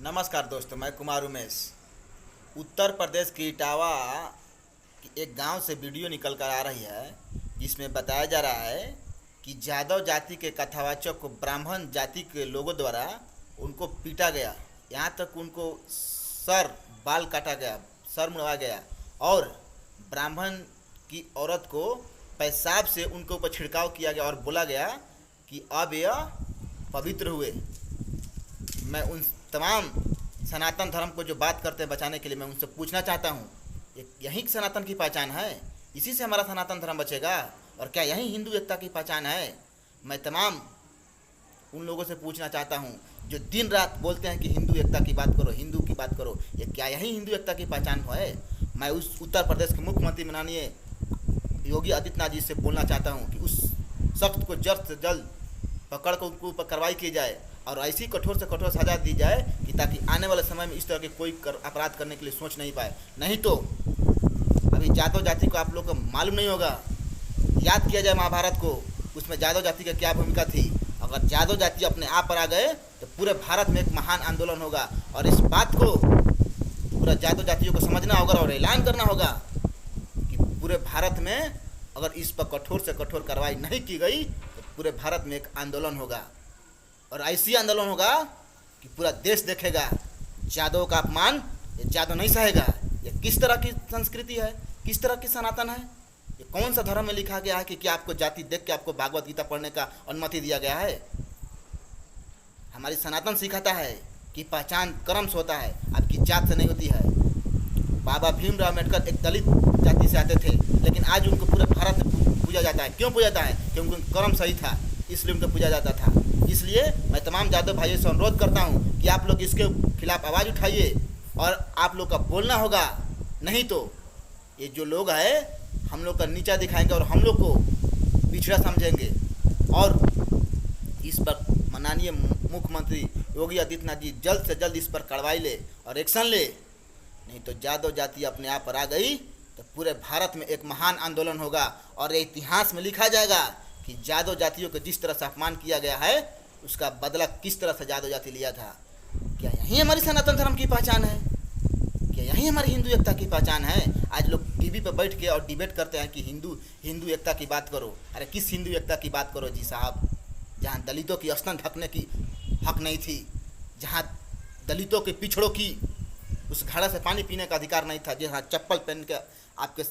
नमस्कार दोस्तों, मैं कुमार उमेश। उत्तर प्रदेश की इटावा की एक गांव से वीडियो निकल कर आ रही है जिसमें बताया जा रहा है कि यादव जाति के कथावाचक को ब्राह्मण जाति के लोगों द्वारा उनको पीटा गया। यहाँ तक उनको बाल काटा गया, सर मुड़वा गया और ब्राह्मण की औरत को पेशाब से उनके ऊपर छिड़काव किया गया और बोला गया कि अब यह पवित्र हुए। मैं उन तमाम सनातन धर्म को जो बात करते हैं बचाने के लिए, मैं उनसे पूछना चाहता हूँ, यही सनातन की पहचान है? इसी से हमारा सनातन धर्म बचेगा? और क्या यही हिंदू एकता की पहचान है? मैं तमाम उन लोगों से पूछना चाहता हूँ जो दिन रात बोलते हैं कि हिंदू एकता की बात करो, हिंदू की बात करो, ये क्या यही हिंदू एकता की पहचान है? मैं उस उत्तर प्रदेश के मुख्यमंत्री माननीय योगी आदित्यनाथ जी से बोलना चाहता हूँ कि उस शख्स को जल्द से जल्द पकड़ कर उनके ऊपर कार्रवाई की जाए और ऐसी कठोर से कठोर सजा दी जाए कि ताकि आने वाले समय में इस तरह के कोई अपराध करने के लिए सोच नहीं पाए। नहीं तो अभी यादव जाति को आप लोग को मालूम नहीं होगा। याद किया जाए महाभारत को, उसमें यादव जाति की क्या भूमिका थी। अगर यादव जाति अपने आप पर आ गए तो पूरे भारत में एक महान आंदोलन होगा और इस बात को पूरा यादव जातियों को समझना होगा और ऐलान करना होगा कि पूरे भारत में अगर इस पर कठोर से कठोर कार्रवाई नहीं की गई तो पूरे भारत में एक आंदोलन होगा और ऐसी आंदोलन होगा कि पूरा देश देखेगा। यादव का अपमान ये यादव नहीं सहेगा। ये किस तरह की संस्कृति है, किस तरह की सनातन है? ये कौन सा धर्म में लिखा गया है कि क्या आपको जाति देख के आपको भागवत गीता पढ़ने का अनुमति दिया गया है? हमारी सनातन सिखाता है कि पहचान कर्म से होता है, आपकी जात से नहीं होती है। बाबा भीमराव अम्बेडकर एक दलित जाति से आते थे, लेकिन आज उनको पूरे भारत में पूजा जाता है। क्यों पूजा जाता है? क्योंकि उनका कर्म सही था, इसलिए उनको पूजा जाता था। इसलिए मैं तमाम यादव भाइयों से अनुरोध करता हूं कि आप लोग इसके खिलाफ आवाज़ उठाइए और आप लोग का बोलना होगा। नहीं तो ये जो लोग हैं हम लोग का नीचा दिखाएंगे और हम लोग को पिछड़ा समझेंगे। और इस पर माननीय मुख्यमंत्री योगी आदित्यनाथ जी जल्द से जल्द इस पर कार्रवाई ले और एक्शन ले। नहीं तो यादव जाति अपने आप पर आ गई तो पूरे भारत में एक महान आंदोलन होगा और ये इतिहास में लिखा जाएगा कि यादव जातियों को जिस तरह से अपमान किया गया है उसका बदला किस तरह से यादव जाति लिया था। क्या यही हमारी सनातन धर्म की पहचान है? क्या यही हमारी हिंदू एकता की पहचान है? आज लोग टीवी पर बैठ के और डिबेट करते हैं कि हिंदू एकता की बात करो। अरे किस हिंदू एकता की बात करो जी साहब? जहाँ दलितों की स्तन ढकने की हक नहीं थी, जहाँ दलितों के पिछड़ों की उस घड़ा से पानी पीने का अधिकार नहीं था, जहाँ चप्पल पहन के आपके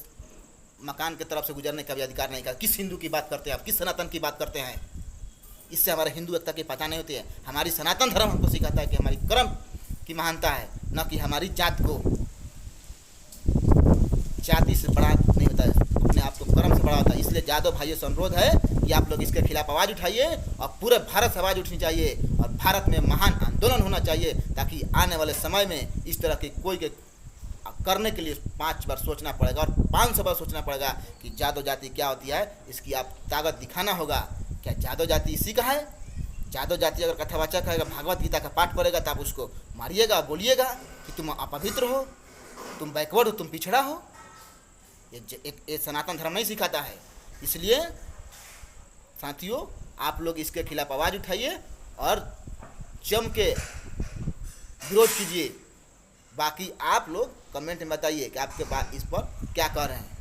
मकान की तरफ से गुजरने का भी अधिकार नहीं था। किस हिंदू की बात करते हैं आप? किस सनातन की बात करते हैं? इससे हमारे हिंदू एकता की पहचान नहीं होती है। हमारी सनातन धर्म हमको सिखाता है कि हमारी कर्म की महानता है, न कि हमारी जात को। जाति से बड़ा नहीं होता है, अपने आप को कर्म से बड़ा होता है। इसलिए यादव भाइयों से अनुरोध है कि आप लोग इसके खिलाफ आवाज़ उठाइए और पूरे भारत से आवाज़ उठनी चाहिए और भारत में महान आंदोलन होना चाहिए ताकि आने वाले समय में इस तरह की कोई के करने के लिए 5 बार सोचना पड़ेगा और 500 बार सोचना पड़ेगा कि यादव जाति क्या होती है। इसकी आप ताकत दिखाना होगा। क्या यादव जाति इसी का है? यादव जाति अगर कथावाचक है, भागवत गीता का पाठ पढ़ेगा तो आप उसको मारिएगा, बोलिएगा कि तुम अपवित्र हो, तुम बैकवर्ड हो, तुम पिछड़ा हो। ये सनातन धर्म नहीं सिखाता है। इसलिए साथियों आप लोग इसके खिलाफ आवाज़ उठाइए और जम के विरोध कीजिए। बाकी आप लोग कमेंट में बताइए कि आपके बात इस पर क्या कह रहे हैं।